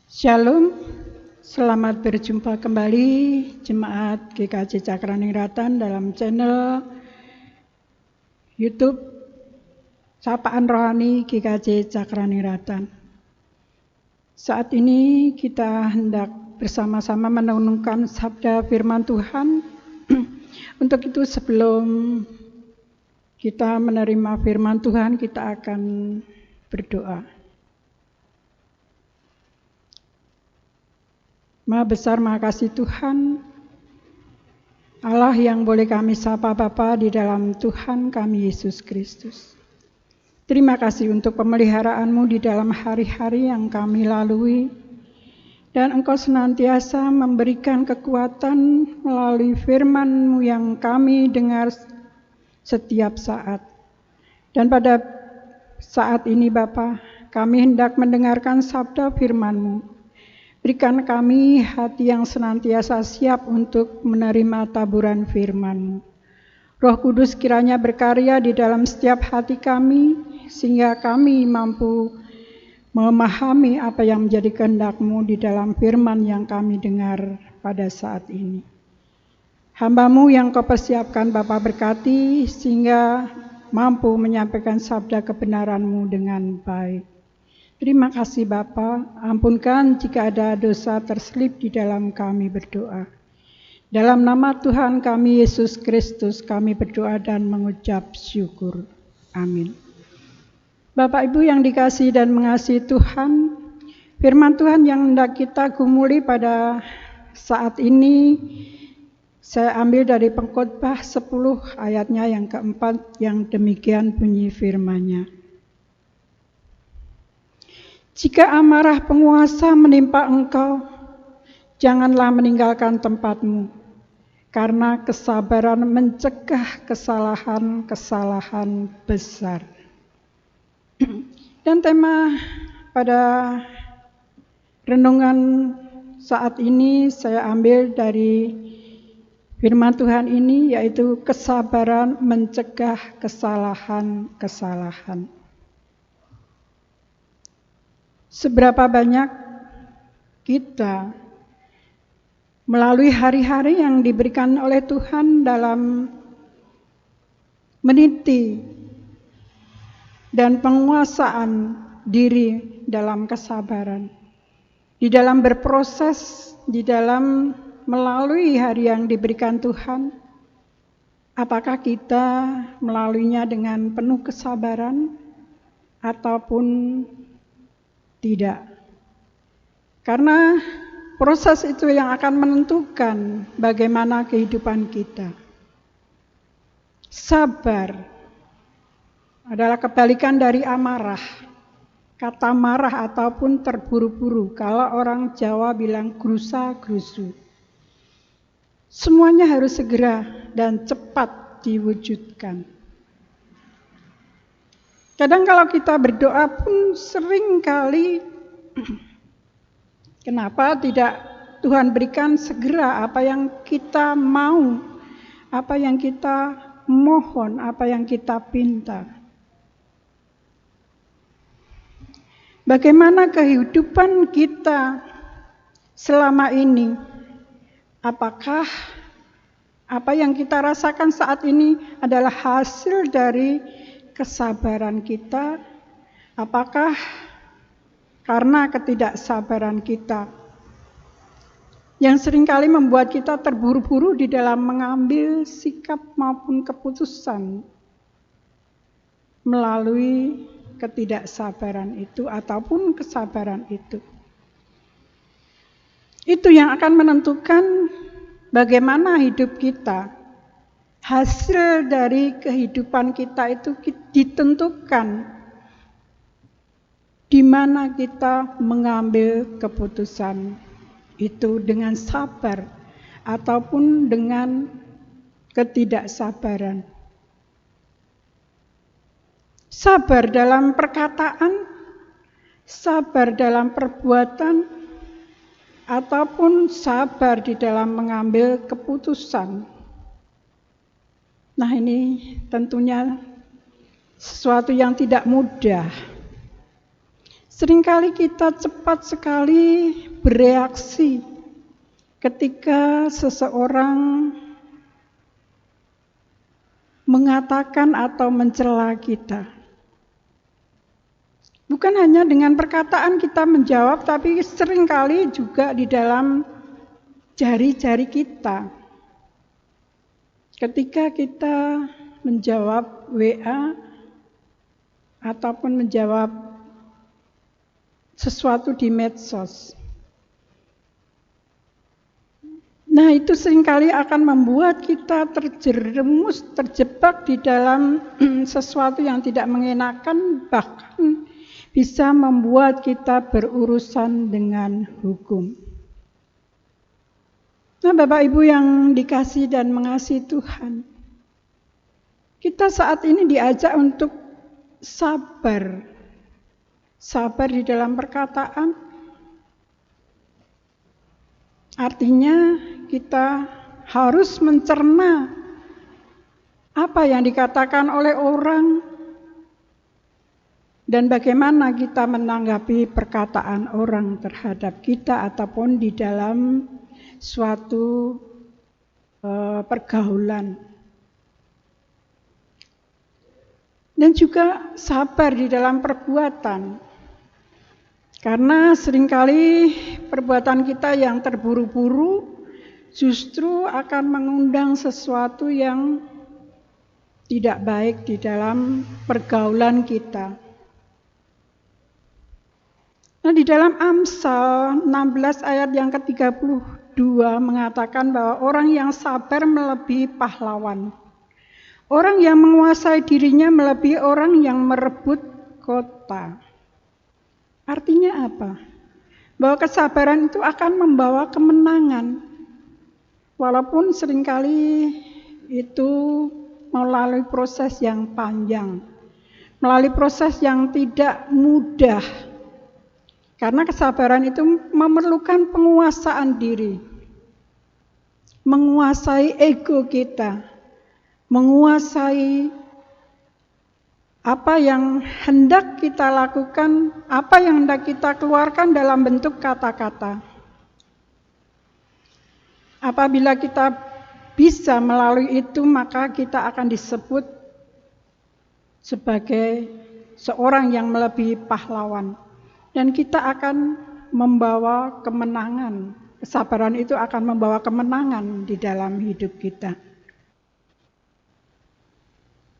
Shalom, selamat berjumpa kembali Jemaat GKJ Cakraningrat dalam channel YouTube Sapaan Rohani GKJ Cakraningrat. Saat ini kita hendak bersama-sama merenungkan sabda firman Tuhan. Untuk itu sebelum kita menerima firman Tuhan, kita akan berdoa. Maha besar, maha kasih Tuhan, Allah yang boleh kami sapa Bapa di dalam Tuhan kami Yesus Kristus. Terima kasih untuk pemeliharaanmu di dalam hari-hari yang kami lalui, dan Engkau senantiasa memberikan kekuatan melalui firman-Mu yang kami dengar setiap saat. Dan pada saat ini Bapa, kami hendak mendengarkan sabda firman-Mu. Berikan kami hati yang senantiasa siap untuk menerima taburan firman-Mu. Roh Kudus kiranya berkarya di dalam setiap hati kami, sehingga kami mampu memahami apa yang menjadi kehendak-Mu di dalam firman yang kami dengar pada saat ini. Hamba-Mu yang Kau persiapkan Bapa berkati, sehingga mampu menyampaikan sabda kebenaran-Mu dengan baik. Terima kasih Bapa, ampunkan jika ada dosa terselip di dalam kami berdoa. Dalam nama Tuhan kami Yesus Kristus kami berdoa dan mengucap syukur. Amin. Bapak Ibu yang dikasihi dan mengasihi Tuhan, firman Tuhan yang hendak kita gumuli pada saat ini, saya ambil dari Pengkhotbah 10 ayatnya yang keempat, yang demikian bunyi firman-Nya. Jika amarah penguasa menimpa engkau, janganlah meninggalkan tempatmu, karena kesabaran mencegah kesalahan-kesalahan besar. Dan tema pada renungan saat ini saya ambil dari firman Tuhan ini, yaitu kesabaran mencegah kesalahan-kesalahan. Seberapa banyak kita melalui hari-hari yang diberikan oleh Tuhan dalam meniti dan penguasaan diri dalam kesabaran, di dalam berproses, di dalam melalui hari yang diberikan Tuhan, apakah kita melaluinya dengan penuh kesabaran ataupun tidak? Karena proses itu yang akan menentukan bagaimana kehidupan kita. Sabar adalah kebalikan dari amarah. Kata marah ataupun terburu-buru, kalau orang Jawa bilang gerusa-gerusu. Semuanya harus segera dan cepat diwujudkan. Kadang kalau kita berdoa pun sering kali, kenapa tidak Tuhan berikan segera apa yang kita mau, apa yang kita mohon, apa yang kita pinta. Bagaimana kehidupan kita selama ini? Apakah apa yang kita rasakan saat ini adalah hasil dari kesabaran kita? Apakah karena ketidaksabaran kita yang seringkali membuat kita terburu-buru di dalam mengambil sikap maupun keputusan melalui ketidaksabaran itu ataupun kesabaran itu? Itu yang akan menentukan bagaimana hidup kita. Hasil dari kehidupan kita itu ditentukan di mana kita mengambil keputusan itu dengan sabar ataupun dengan ketidaksabaran. Sabar dalam perkataan, sabar dalam perbuatan, ataupun sabar di dalam mengambil keputusan. Nah, ini tentunya sesuatu yang tidak mudah. Seringkali kita cepat sekali bereaksi ketika seseorang mengatakan atau mencela kita. Bukan hanya dengan perkataan kita menjawab, tapi seringkali juga di dalam jari-jari kita. Ketika kita menjawab WA ataupun menjawab sesuatu di medsos. Nah, itu seringkali akan membuat kita terjerumus, terjebak di dalam sesuatu yang tidak mengenakan, bahkan bisa membuat kita berurusan dengan hukum. Nah, Bapak Ibu yang dikasihi dan mengasihi Tuhan, kita saat ini diajak untuk sabar. Sabar di dalam perkataan, artinya kita harus mencerna apa yang dikatakan oleh orang dan bagaimana kita menanggapi perkataan orang terhadap kita ataupun di dalam suatu pergaulan. Dan juga sabar di dalam perbuatan. Karena seringkali perbuatan kita yang terburu-buru justru akan mengundang sesuatu yang tidak baik di dalam pergaulan kita. Nah, di dalam Amsal 16 ayat yang ke-32 mengatakan bahwa orang yang sabar melebihi pahlawan. Orang yang menguasai dirinya melebihi orang yang merebut kota. Artinya apa? Bahwa kesabaran itu akan membawa kemenangan. Walaupun seringkali itu melalui proses yang panjang. Melalui proses yang tidak mudah. Karena kesabaran itu memerlukan penguasaan diri. Menguasai ego kita. Menguasai apa yang hendak kita lakukan, apa yang hendak kita keluarkan dalam bentuk kata-kata. Apabila kita bisa melalui itu, maka kita akan disebut sebagai seorang yang melebihi pahlawan. Dan kita akan membawa kemenangan. Kesabaran itu akan membawa kemenangan di dalam hidup kita.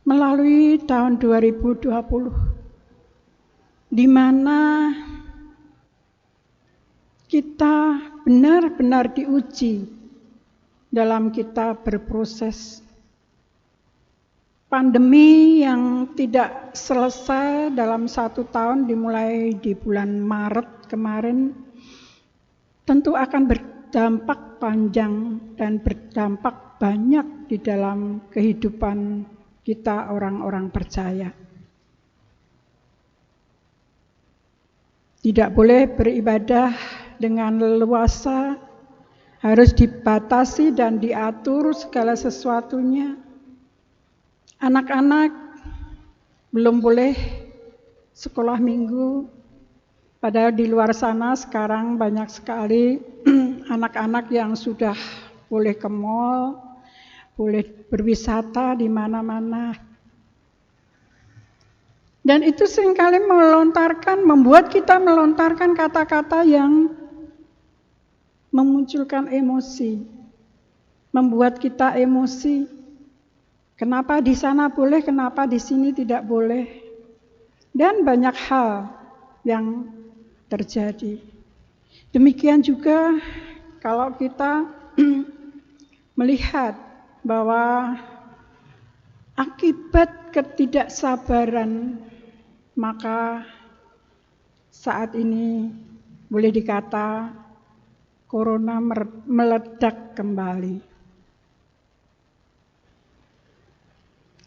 Melalui tahun 2020, di mana kita benar-benar diuji dalam kita berproses. Pandemi yang tidak selesai dalam 1 tahun dimulai di bulan Maret kemarin, tentu akan berdampak panjang dan berdampak banyak di dalam kehidupan kita orang-orang percaya. Tidak boleh beribadah dengan leluasa, harus dibatasi dan diatur segala sesuatunya. Anak-anak belum boleh sekolah minggu, padahal di luar sana sekarang banyak sekali anak-anak yang sudah boleh ke mall, boleh berwisata di mana-mana. Dan itu seringkali membuat kita melontarkan kata-kata yang memunculkan emosi. Membuat kita emosi. Kenapa di sana boleh, kenapa di sini tidak boleh. Dan banyak hal yang terjadi. Demikian juga kalau kita melihat bahwa akibat ketidaksabaran, maka saat ini boleh dikata corona meledak kembali.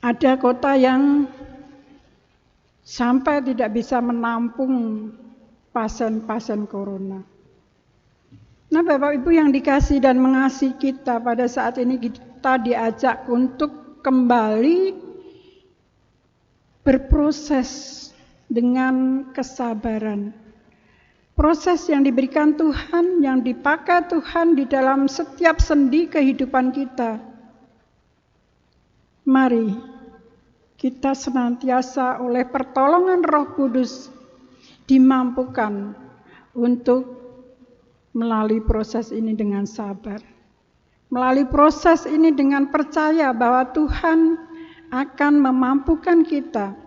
Ada kota yang sampai tidak bisa menampung pasien-pasien corona. Nah, Bapak Ibu yang dikasihi dan mengasihi kita, pada saat ini kita diajak untuk kembali berproses dengan kesabaran. Proses yang diberikan Tuhan, yang dipakai Tuhan di dalam setiap sendi kehidupan kita. Mari kita senantiasa oleh pertolongan Roh Kudus dimampukan untuk melalui proses ini dengan sabar. Melalui proses ini dengan percaya bahwa Tuhan akan memampukan kita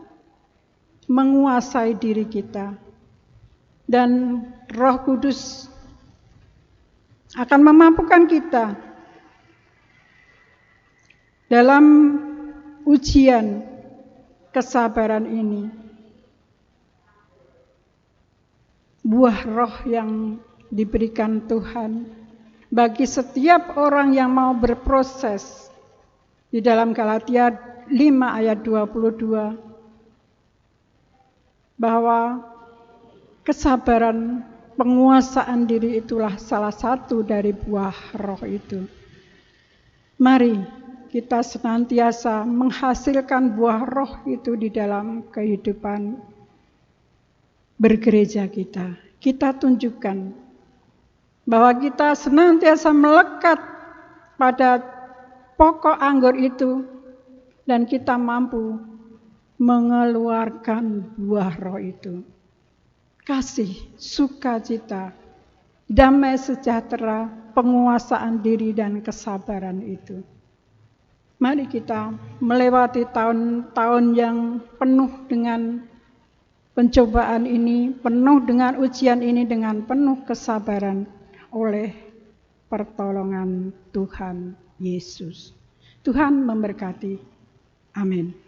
menguasai diri kita. Dan Roh Kudus akan memampukan kita dalam ujian kesabaran ini. Buah roh yang diberikan Tuhan bagi setiap orang yang mau berproses. Di dalam Galatia 5 ayat 22 bahwa kesabaran, penguasaan diri itulah salah satu dari buah roh itu. Mari kita senantiasa menghasilkan buah roh itu di dalam kehidupan bergereja kita. Kita tunjukkan bahwa kita senantiasa melekat pada pokok anggur itu dan kita mampu mengeluarkan buah roh itu. Kasih, sukacita, damai sejahtera, penguasaan diri dan kesabaran itu. Mari kita melewati tahun-tahun yang penuh dengan pencobaan ini, penuh dengan ujian ini dengan penuh kesabaran oleh pertolongan Tuhan Yesus. Tuhan memberkati. Amin.